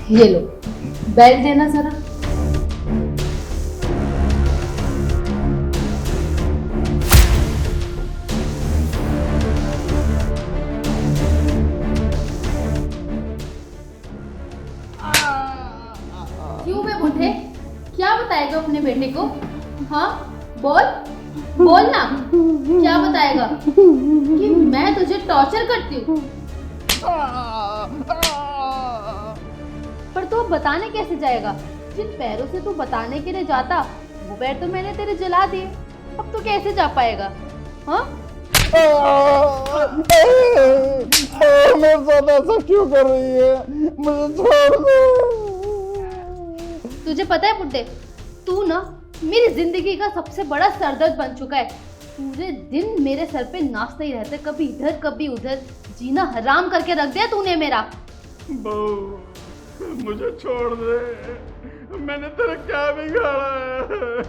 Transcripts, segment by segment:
ये लो, बेल्ट देना जरा। क्यों बे बुढ़े, क्या बताएगा अपने बेटे को? हाँ बोल, बोल ना, क्या बताएगा कि मैं तुझे टॉर्चर करती हूँ? पर तू अब बताने कैसे जाएगा? जिन पैरों से तू बताने के लिए जाता वो पैर तो मैंने तेरे जला दिए, अब तू कैसे जा पाएगा? हाँ मेरे साथ ऐसा क्यों कर रही है? मुझे छोड़ दो। तुझे पता है बुड्ढे, तू ना मेरी जिंदगी का सबसे बड़ा सरदर्द बन चुका है। पूरे दिन मेरे सर पे नाचते ही रहते, कभी इधर कभी उधर, जीना हराम करके रख दिया तूने मेरा। बहू मुझे छोड़ दे, मैंने तेरा क्या बिगाड़ा है?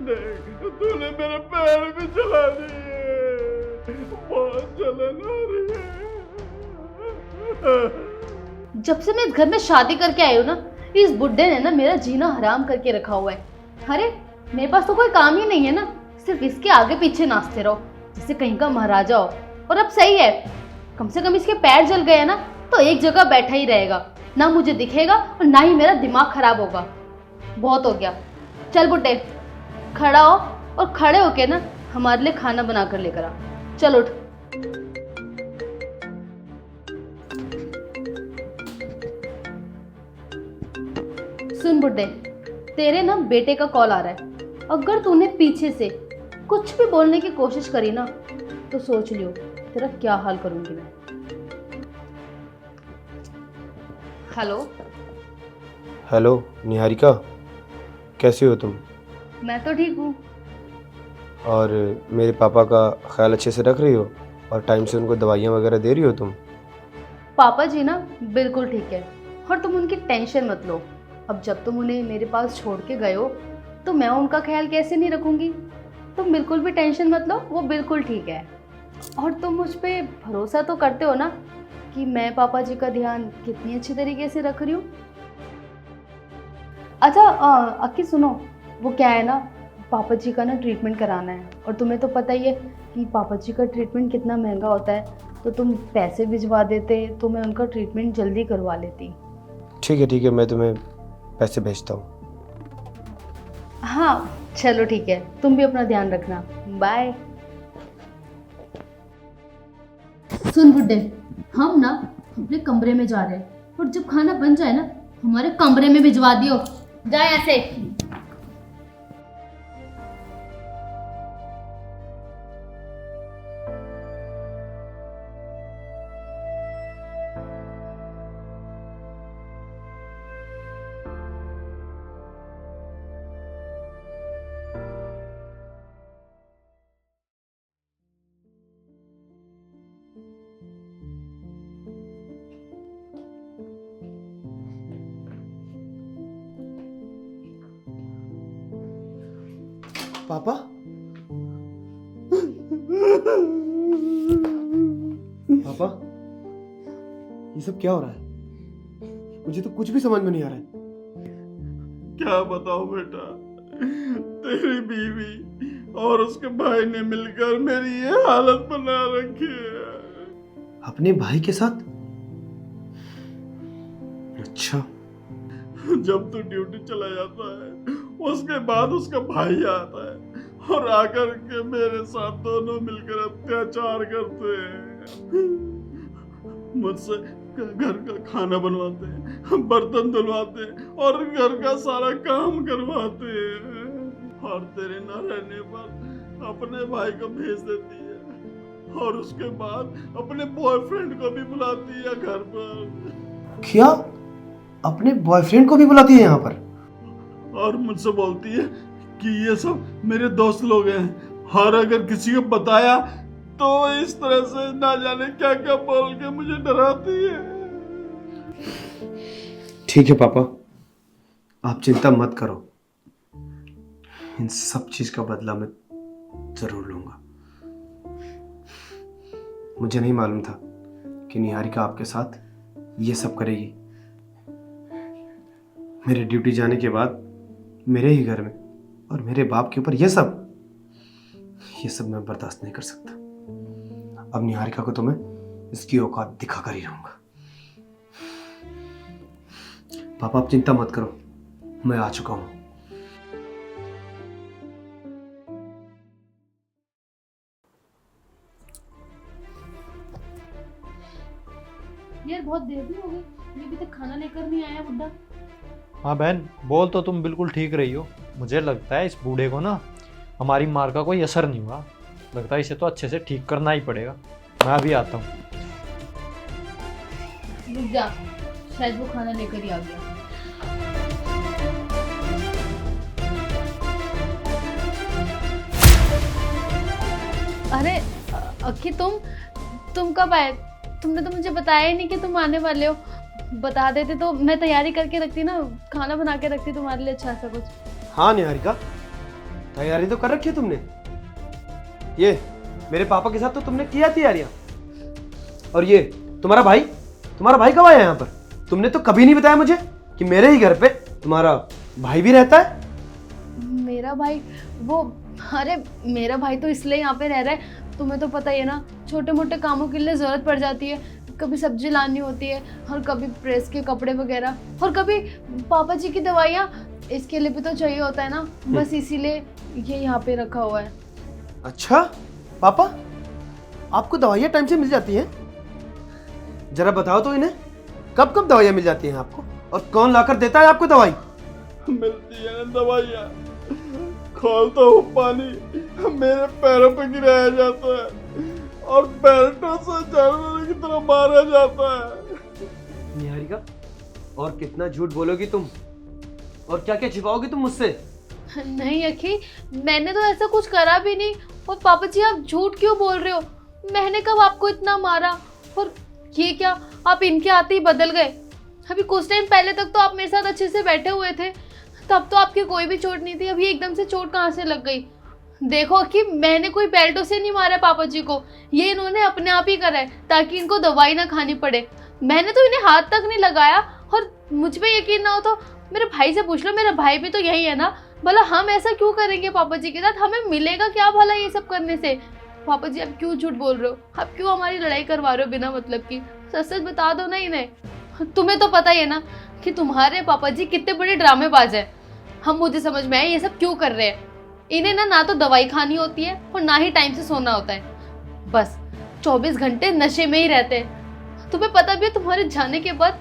देख तूने मेरे पैर भी जला दिए, बहुत जलन हो रही है। जब से मैं इस घर में शादी करके आई हूँ ना, इस बुड्ढे ने ना मेरा जीना हराम करके रखा हुआ है। अरे मेरे पास तो कोई काम ही नहीं है ना, सिर्फ इसके आगे पीछे नाचते रहो जैसे कहीं का महाराजा हो। और अब सही है, कम से कम इसके पैर जल गए ना तो एक जगह बैठा ही रहेगा, ना मुझे दिखेगा और ना ही मेरा दिमाग खराब होगा। बहुत हो गया, चल बुड्ढे खड़ा हो और खड़े होके ना हमारे लिए खाना बना कर लेकर आ। चल उठ। सुन बुड्ढे, तेरे ना बेटे का कॉल आ रहा है। अगर तूने पीछे से कुछ भी बोलने की कोशिश करी ना तो सोच लियो तेरा क्या हाल करूंगी मैं। हेलो। हेलो निहारिका, कैसी हो तुम? मैं तो ठीक हूँ। और मेरे पापा का ख्याल अच्छे से रख रही हो और टाइम से उनको दवाइयाँ वगैरह दे रही हो तुम? पापा जी ना बिल्कुल ठीक है और तुम उनकी टेंशन मत लो। अब जब तुम उन्हें मेरे पास छोड़ के गए हो तो मैं उनका ख्याल कैसे नहीं रखूंगी। तुम बिल्कुल भी टेंशन मत लो, वो बिल्कुल ठीक है। और तुम मुझ पे भरोसा तो करते हो ना कि मैं पापा जी का ध्यान कितनी अच्छी तरीके से रख रही हूँ। अच्छा अक्की सुनो, वो क्या है ना, पापा जी का ना ट्रीटमेंट कराना है और तुम्हें तो पता ही है कि पापा जी का ट्रीटमेंट कितना महंगा होता है, तो तुम पैसे भिजवा देते तो मैं उनका ट्रीटमेंट जल्दी करवा लेती। ठीक है, मैं तुम्हें पैसे भेजता हूँ। हाँ चलो ठीक है, तुम भी अपना ध्यान रखना, बाय। सुन बुड्ढे, हम ना अपने कमरे में जा रहे हैं और जब खाना बन जाए ना हमारे कमरे में भिजवा दियो। जा ऐसे। पापा? पापा, ये सब क्या हो रहा है? मुझे तो कुछ भी समझ में नहीं आ रहा है। क्या बताओ बेटा, तेरी बीवी और उसके भाई ने मिलकर मेरी ये हालत बना रखी है। अपने भाई के साथ? अच्छा। जब तू ड्यूटी चला जाता है उसके बाद उसका भाई आता है और आकर के मेरे साथ दोनों मिलकर अत्याचार करते हैं। मुझसे घर का खाना बनवाते हैं, बर्तन धुलवाते हैं और घर का सारा काम करवाते हैं। और तेरे न रहने पर अपने भाई को भेज देती है और उसके बाद अपने बॉयफ्रेंड को भी बुलाती है घर पर। क्या? अपने बॉयफ्रेंड को भी बुलाती है यहाँ पर? और मुझसे बोलती है कि ये सब मेरे दोस्त लोग हैं और अगर किसी को बताया तो इस तरह से ना जाने क्या क्या बोल के मुझे डराती है। ठीक है पापा, आप चिंता मत करो, इन सब चीज का बदला मैं जरूर लूंगा। मुझे नहीं मालूम था कि निहारिका आपके साथ ये सब करेगी, मेरे ड्यूटी जाने के बाद मेरे ही घर में और मेरे बाप के ऊपर ये सब मैं बर्दाश्त नहीं कर सकता। अब निहारिका को तो मैं इसकी औकात दिखाकर ही रहूंगा। पापा आप चिंता मत करो, मैं आ चुका हूं। यार बहुत देर भी हो गई, ये अभी तक खाना लेकर नहीं आया बुड्ढा। हाँ बहन, बोल तो तुम बिल्कुल ठीक रही हो। मुझे लगता है इस बूढ़े को ना हमारी मार का कोई असर नहीं हुआ। लगता है इसे तो अच्छे से ठीक करना ही पड़ेगा। मैं अभी आता हूँ। रुक जा, शायद वो खाना लेकर ही आ गया। अरे अक्की, तुम कब आए? तुमने तो मुझे बताया ही नहीं कि तुम आने वाले हो। बता देते तो मैं तैयारी करके रखती ना, खाना बना के रखती तुम्हारे लिए अच्छा सा कुछ। हाँ निहारिका, तैयारी तो कर रखी है तुमने। ये मेरे पापा के साथ तो तुमने किया तैयारियां। और ये तुम्हारा भाई कब आया यहाँ पर? तुमने तो कभी नहीं बताया मुझे कि मेरे ही घर पे तुम्हारा भाई भी रहता है। मेरा भाई? वो अरे मेरा भाई तो इसलिए यहाँ पे रह रहा है, तुम्हें तो पता ही है ना, छोटे मोटे कामों के लिए ज़रूरत पड़ जाती है। कभी सब्जी लानी होती है, और कभी प्रेस के कपड़े वगैरह, और कभी पापा जी की दवाइयाँ, इसके लिए भी तो चाहिए होता है ना। बस इसीलिए ये यहाँ पे रखा हुआ है। अच्छा पापा, आपको दवाइयाँ टाइम से मिल जाती हैं? जरा बताओ तो इन्हें, कब कब दवाइयाँ मिल जाती हैं आपको, और कौन लाकर देता है आपको दवाई? मिलती है ना दवाइयाँ। खोलता हूँ पानी, मेरे पैरों पे गिराया जाता है और बेल्टों से जानवरों की तरह मारा जाता है। निहारिका, और कितना झूठ बोलोगी तुम, और क्या क्या छिपाओगी तुम मुझसे? नहीं अखी, मैंने तो ऐसा कुछ करा भी नहीं। और पापा जी आप झूठ क्यों बोल रहे हो? मैंने कब आपको इतना मारा? और ये क्या, आप इनके आते ही बदल गए? अभी कुछ टाइम पहले तक तो आप मेरे साथ अच्छे से बैठे हुए थे, तब तो आपकी कोई भी चोट नहीं थी। अभी एकदम से चोट कहाँ से लग गई? देखो कि मैंने कोई बेल्टों से नहीं मारा पापा जी को, ये इन्होंने अपने आप ही करा है ताकि इनको दवाई ना खानी पड़े। मैंने तो इन्हें हाथ तक नहीं लगाया। और मुझ पे यकीन ना हो तो मेरे भाई से पूछ लो, मेरा भाई भी तो यही है ना। भला हम ऐसा क्यों करेंगे पापा जी के साथ? हमें मिलेगा क्या भला ये सब करने से? पापा जी आप क्यों झूठ बोल रहे हो? आप क्यों हमारी लड़ाई करवा रहे हो बिना मतलब की? सच सच बता दो ना इन्हें। तुम्हें तो पता ही है ना कि तुम्हारे पापा जी कितने बड़े ड्रामेबाज हैं। हम मुझे समझ में आए ये सब क्यों कर रहे हैं। इन्हें ना तो दवाई खानी होती है और ना ही टाइम से सोना होता है। बस 24 घंटे नशे में ही रहते हैं। तुम्हें पता भी है तुम्हारे जाने के बाद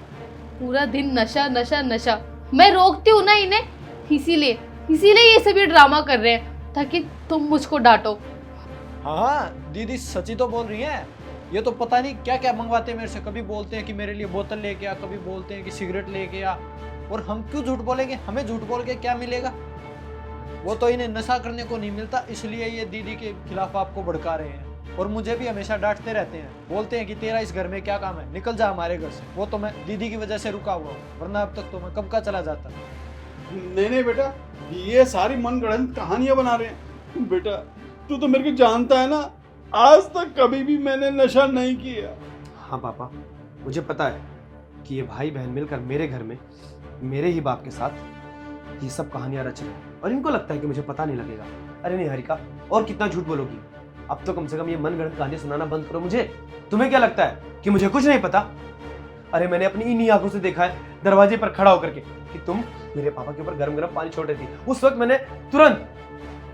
पूरा दिन नशा नशा नशा। मैं रोकती हूँ ना इन्हें, इसीलिए ये सभी ड्रामा कर रहे हैं ताकि तुम मुझको डांटो। हाँ दीदी सच्ची तो बोल रही है। ये तो पता नहीं क्या क्या मंगवाते हैं मेरे से। कभी बोलते हैं कि मेरे लिए बोतल लेके आ, कभी बोलते हैं कि सिगरेट लेके आ। और हम क्यों झूठ बोलेंगे? हमें झूठ बोल के क्या मिलेगा? वो तो इन्हें नशा करने को नहीं मिलता, इसलिए ये दीदी के खिलाफ आपको भड़का रहे हैं। और मुझे भी हमेशा डांटते रहते हैं, बोलते हैं कि तेरा इस घर में क्या काम है, निकल जा हमारे घर से। वो तो मैं दीदी की वजह से रुका हुआ हूँ, वरना अब तक तो मैं कब का चला जाता। नहीं बेटा, ये सारी मनगढ़ंत कहानियां बना रहे हैं। बेटा तू तो मेरे को जानता है ना, आज तक कभी भी मैंने नशा नहीं किया। हाँ पापा, मुझे पता है कि ये भाई बहन मिलकर मेरे घर में मेरे ही बाप के साथ ये सब कहानियां रच रहे हैं, और इनको लगता है कि मुझे पता नहीं लगेगा। अरे निहारिका, और कितना झूठ बोलोगी? अब तो कम से कम ये मनगढ़ंत कहानी सुनाना बंद करो मुझे। तुम्हें क्या लगता है कि मुझे कुछ नहीं पता? अरे मैंने अपनी इन्हीं आंखों से देखा है दरवाजे पर खड़ा होकर के कि तुम मेरे पापा के ऊपर गरम गरम पानी छोड़ रही थी। उस वक्त मैंने तुरंत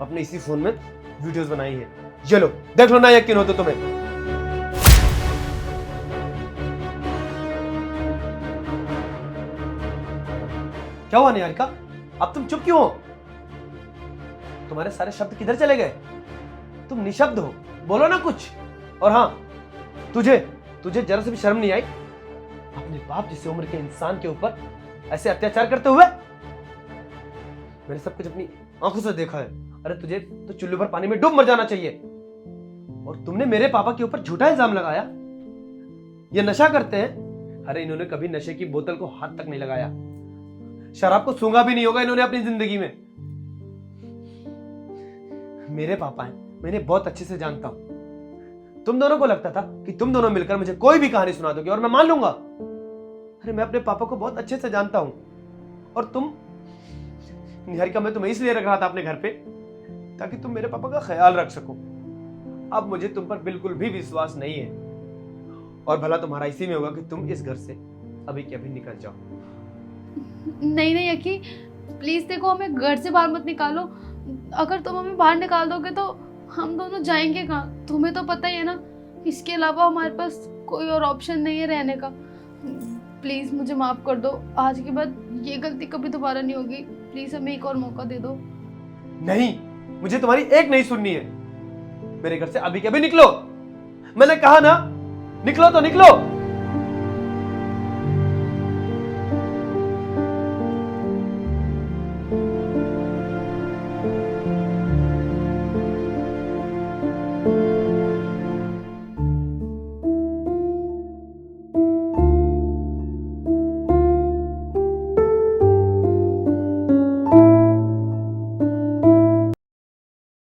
अपने इसी फोन में वीडियोस बनाई है। ये लो देख लो, ना यकीन हो तो तुम्हें। क्या हुआ निहारिका, अब तुम चुप क्यों हो? तुम्हारे सारे शब्द किधर चले गए? तुम निशब्द हो, बोलो ना कुछ। और हाँ, तुझे जरा से भी शर्म नहीं आई अपने बाप जिस उम्र के इंसान के ऊपर ऐसे अत्याचार करते हुए? मैंने सब कुछ अपनी आंखों से देखा है। अरे तुझे तो चुल्लू भर पानी में डूब मर जाना चाहिए। और तुमने मेरे पापा के ऊपर झूठा इल्जाम लगाया, ये नशा करते हैं। अरे इन्होंने कभी नशे की बोतल को हाथ तक नहीं लगाया, शराब को सूंघा भी नहीं होगा इन्होंने अपनी जिंदगी में। मेरे पापा हैं, मैं इन्हें बहुत अच्छे से जानता हूं। तुम दोनों को लगता था कि तुम दोनों मिलकर मुझे कोई भी कहानी सुना दोगे और मैं मान लूंगा। अरे मैं अपने पापा को बहुत अच्छे से जानता हूं, और तुम, निहारिका, मैं तुम्हें इसलिए रख रहा था अपने घर पे ताकि तुम मेरे पापा का ख्याल रख सको। अब मुझे तुम पर बिल्कुल भी विश्वास नहीं है, और भला तुम्हारा इसी में होगा कि तुम इस घर से अभी के अभी निकल जाओ। नहीं नहीं अकी, प्लीज देखो, हमें घर से बाहर मत निकालो। अगर तुम हमें बाहर निकाल दोगे तो हम दोनों जाएंगे कहाँ? तुम्हें तो पता ही है ना, इसके अलावा हमारे पास कोई और ऑप्शन नहीं है रहने का। प्लीज मुझे माफ कर दो, आज के बाद ये गलती कभी दोबारा नहीं होगी। प्लीज हमें एक और मौका दे दो। नहीं, मुझे तुम्हारी एक नहीं सुननी है। मेरे घर से अभी के अभी निकलो। मैंने कहा ना, निकलो तो निकलो।